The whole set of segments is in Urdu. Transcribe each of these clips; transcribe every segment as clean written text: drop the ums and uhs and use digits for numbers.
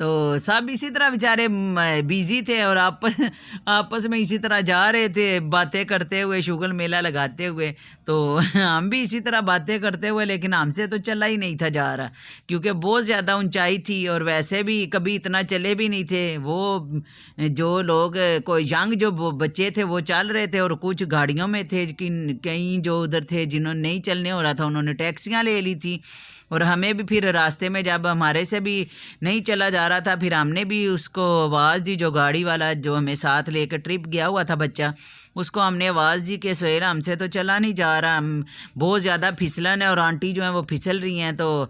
تو سب اسی طرح بیچارے بیزی تھے اور آپس میں اسی طرح جا رہے تھے باتیں کرتے ہوئے، شغل میلہ لگاتے ہوئے. تو ہم بھی اسی طرح باتیں کرتے ہوئے، لیکن ہم سے تو چلا ہی نہیں تھا جا رہا، کیونکہ بہت زیادہ اونچائی تھی اور ویسے بھی کبھی اتنا چلے بھی نہیں تھے. وہ جو لوگ کوئی ینگ جو بچے تھے وہ چل رہے تھے، اور کچھ گاڑیوں میں تھے، کئی جو ادھر تھے جنہوں نے نہیں چلنے ہو رہا تھا انہوں نے ٹیکسیاں لے لی تھی. اور ہمیں بھی پھر راستے میں جب ہمارے سے بھی نہیں چلا جا رہا تھا، پھر ہم نے بھی اس کو آواز دی، جو گاڑی والا جو ہمیں ساتھ لے کے ٹرپ گیا ہوا تھا بچہ، اس کو ہم نے آواز دی کہ سہیل ہم سے تو چلا نہیں جا رہا، ہم بہت زیادہ پھسلن ہے اور آنٹی جو ہیں وہ پھسل رہی ہیں، تو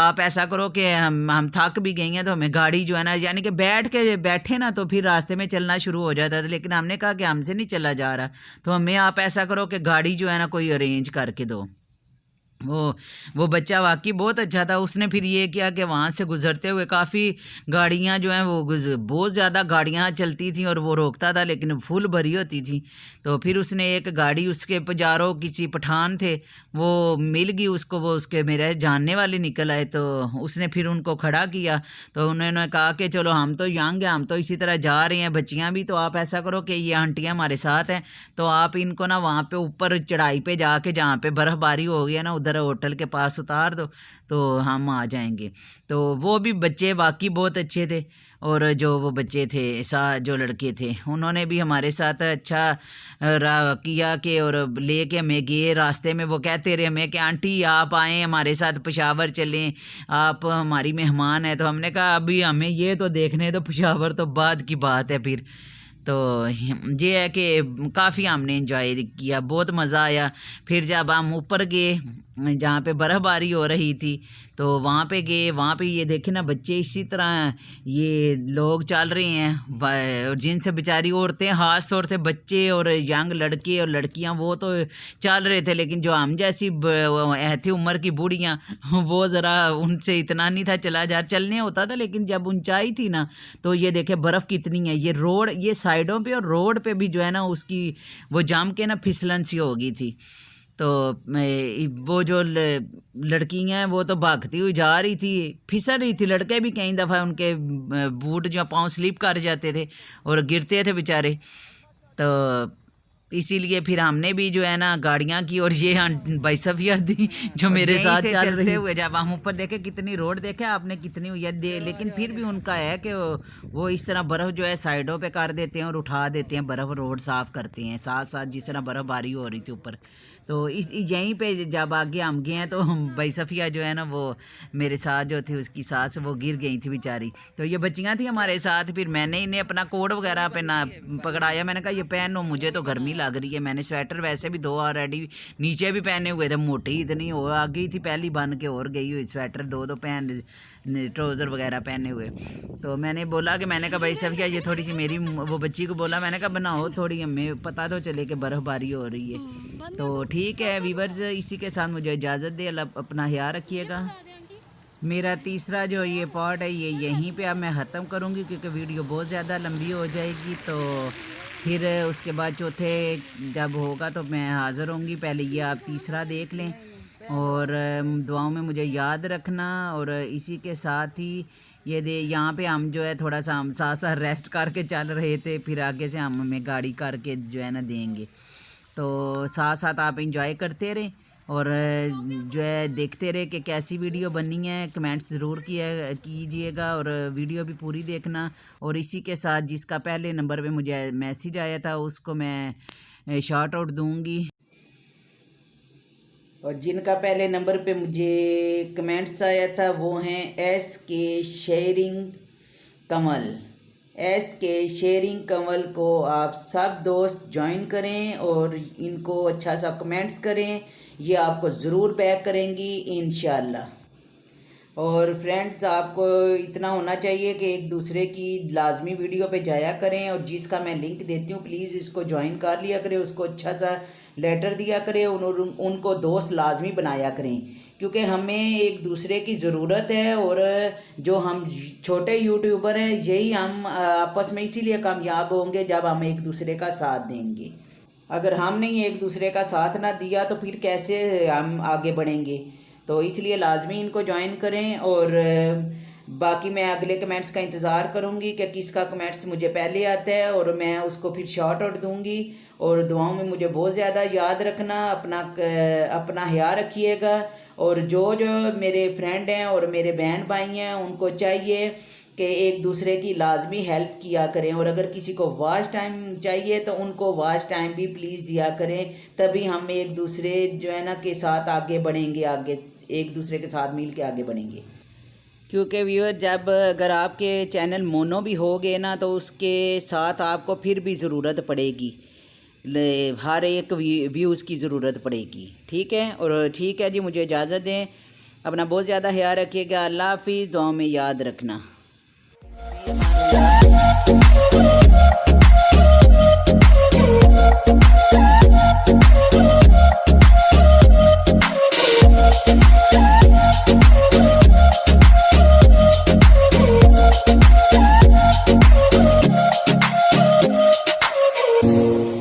آپ ایسا کرو کہ ہم تھک بھی گئی ہیں تو ہمیں گاڑی جو ہے نا، یعنی کہ بیٹھے نا تو پھر راستے میں چلنا شروع ہو جاتا تھا. لیکن ہم نے کہا کہ ہم سے نہیں چلا جا رہا، تو ہمیں آپ ایسا کرو کہ گاڑی جو ہے نا کوئی ارینج کر کے دو. وہ بچہ واقعی بہت اچھا تھا. اس نے پھر یہ کیا کہ وہاں سے گزرتے ہوئے کافی گاڑیاں جو ہیں وہ بہت زیادہ گاڑیاں چلتی تھیں اور وہ روکتا تھا لیکن فل بھری ہوتی تھی. تو پھر اس نے ایک گاڑی اس کے پجاروں کسی پٹھان تھے وہ مل گئی اس کو، وہ اس کے میرے جاننے والے نکل آئے، تو اس نے پھر ان کو کھڑا کیا. تو انہوں نے کہا کہ چلو ہم تو ینگ ہیں، ہم تو اسی طرح جا رہے ہیں، بچیاں بھی، تو آپ ایسا کرو کہ یہ آنٹیاں ہمارے ساتھ ہیں تو آپ ان کو نا وہاں پہ اوپر چڑھائی پہ جا کے جہاں پہ برف باری ہو گئی ہے نا ادھر ہوٹل کے پاس اتار دو تو ہم آ جائیں گے. تو وہ بھی بچے واقعی بہت اچھے تھے، اور جو وہ بچے تھے جو لڑکے تھے انہوں نے بھی ہمارے ساتھ اچھا کیا کہ اور لے کے ہمیں گئے. راستے میں وہ کہتے رہے ہمیں کہ آنٹی آپ آئیں ہمارے ساتھ پشاور چلیں، آپ ہماری مہمان ہیں. تو ہم نے کہا ابھی ہمیں یہ تو دیکھنے تو پشاور تو بعد کی بات ہے. پھر تو یہ ہے کہ کافی ہم نے انجوائے کیا، بہت مزہ آیا. پھر جب ہم اوپر گئے جہاں پہ برف باری ہو رہی تھی تو وہاں پہ گئے، وہاں پہ یہ دیکھیں نا بچے اسی طرح یہ لوگ چل رہے ہیں، اور جن سے بیچاری عورتیں، خاص طور سے بچے اور ینگ لڑکے اور لڑکیاں وہ تو چل رہے تھے، لیکن جو ہم جیسی تھی عمر کی بوڑھیاں وہ ذرا ان سے اتنا نہیں تھا چلنے ہوتا تھا. لیکن جب اونچائی تھی نا تو یہ دیکھیں برف کتنی ہے، یہ روڈ، یہ سائڈوں پہ اور روڈ پہ بھی جو ہے نا اس کی وہ جم کے نا پھسلن سی ہو گئی تھی. تو وہ جو لڑکیاں ہیں وہ تو بھاگتی ہوئی جا رہی تھی، پھسل رہی تھی. لڑکے بھی کئی دفعہ ان کے بوٹ جو پاؤں سلپ کر جاتے تھے اور گرتے تھے بیچارے. تو اسی لیے پھر ہم نے بھی جو ہے نا گاڑیاں کی، اور یہ بھائی صفیہ دی جو میرے ساتھ چلتے ہوئے جب ہم اوپر دیکھے کتنی روڈ دیکھے آپ نے کتنی ہوئی ہے، لیکن پھر بھی ان کا ہے کہ وہ اس طرح برف جو ہے سائڈوں پہ کر دیتے ہیں اور اٹھا دیتے ہیں برف، روڈ صاف کرتے ہیں ساتھ ساتھ جس طرح برف باری ہو رہی تھی اوپر. تو یہیں پہ جب آگے ہم گئے ہیں تو بھائی صفیہ جو ہے نا وہ میرے ساتھ جو تھی اس کی سانس وہ گر گئی تھی بیچاری. تو یہ بچیاں تھیں ہمارے ساتھ. پھر میں نے انہیں اپنا کوٹ وغیرہ پکڑایا، میں نے کہا یہ پہنو، مجھے تو گرمی لگ رہی ہے. میں نے سویٹر ویسے بھی 2 آلریڈی نیچے بھی پہنے ہوئے تھے، موٹی اتنی ہو آ گئی تھی پہلی بن کے، اور گئی ہوئی سویٹر 2 پہن، ٹراؤزر وغیرہ پہنے ہوئے. تو میں نے بولا کہ میں نے کہا بھائی صفیہ یہ تھوڑی سی میری، وہ بچی کو بولا میں نے کہا بناؤ تھوڑی، ہمیں پتہ تو چلے کہ برف باری ہو رہی ہے. تو ٹھیک ہے ویورز، اسی کے ساتھ مجھے اجازت دے، اللہ اپنا خیال رکھیے گا. میرا تیسرا جو یہ پارٹ ہے یہ یہیں پہ اب میں ختم کروں گی کیونکہ ویڈیو بہت زیادہ لمبی ہو جائے گی. تو پھر اس کے بعد چوتھے جب ہوگا تو میں حاضر ہوں گی. پہلے یہ آپ تیسرا دیکھ لیں اور دعاؤں میں مجھے یاد رکھنا. اور اسی کے ساتھ ہی یہاں پہ ہم جو ہے تھوڑا سا ہم ساتھ ساتھ ریسٹ کر کے چل رہے تھے، پھر آگے سے ہمیں گاڑی کر کے جو ہے نا دیں گے. تو ساتھ ساتھ آپ انجوائے کرتے رہیں اور جو ہے دیکھتے رہے کہ کیسی ویڈیو بنی ہے. کمنٹس ضرور کیجئے گا اور ویڈیو بھی پوری دیکھنا. اور اسی کے ساتھ جس کا پہلے نمبر پہ مجھے میسیج آیا تھا اس کو میں شارٹ آؤٹ دوں گی، اور جن کا پہلے نمبر پہ مجھے کمنٹس آیا تھا وہ ہیں SK شیئرنگ کمل. SK شیئرنگ کمل کو آپ سب دوست جوائن کریں اور ان کو اچھا سا کمنٹس کریں، یہ آپ کو ضرور بیک کریں گی انشاءاللہ. اور فرینڈز آپ کو اتنا ہونا چاہیے کہ ایک دوسرے کی لازمی ویڈیو پہ جایا کریں، اور جس کا میں لنک دیتی ہوں پلیز اس کو جوائن کر لیا کریں، اس کو اچھا سا لیٹر دیا کریں، ان کو دوست لازمی بنایا کریں کیونکہ ہمیں ایک دوسرے کی ضرورت ہے. اور جو ہم چھوٹے یوٹیوبر ہیں یہی ہم آپس میں اسی لیے کامیاب ہوں گے جب ہم ایک دوسرے کا ساتھ دیں گے. اگر ہم نے ایک دوسرے کا ساتھ نہ دیا تو پھر کیسے ہم آگے بڑھیں گے. تو اس لیے لازمی ان کو جوائن کریں. اور باقی میں اگلے کمنٹس کا انتظار کروں گی کہ کس کا کمنٹس مجھے پہلے آتا ہے اور میں اس کو پھر شارٹ آؤٹ دوں گی. اور دعاؤں میں مجھے بہت زیادہ یاد رکھنا, اپنا خیال رکھیے گا. اور جو میرے فرینڈ ہیں اور میرے بہن بھائی ہیں ان کو چاہیے کہ ایک دوسرے کی لازمی ہیلپ کیا کریں, اور اگر کسی کو واچ ٹائم چاہیے تو ان کو واچ ٹائم بھی پلیز دیا کریں, تبھی ہم ایک دوسرے جو ہے نا کے ساتھ آگے بڑھیں گے, ایک دوسرے کے ساتھ مل کے آگے بڑھیں گے. کیونکہ ویور جب اگر آپ کے چینل مونو بھی ہو گئے نا تو اس کے ساتھ آپ کو پھر بھی ضرورت پڑے گی, ہر ایک ویوز کی ضرورت پڑے گی. ٹھیک ہے, اور ٹھیک ہے جی, مجھے اجازت دیں, اپنا بہت زیادہ خیال رکھیے گا. اللہ حافظ, دعاؤں میں یاد رکھنا.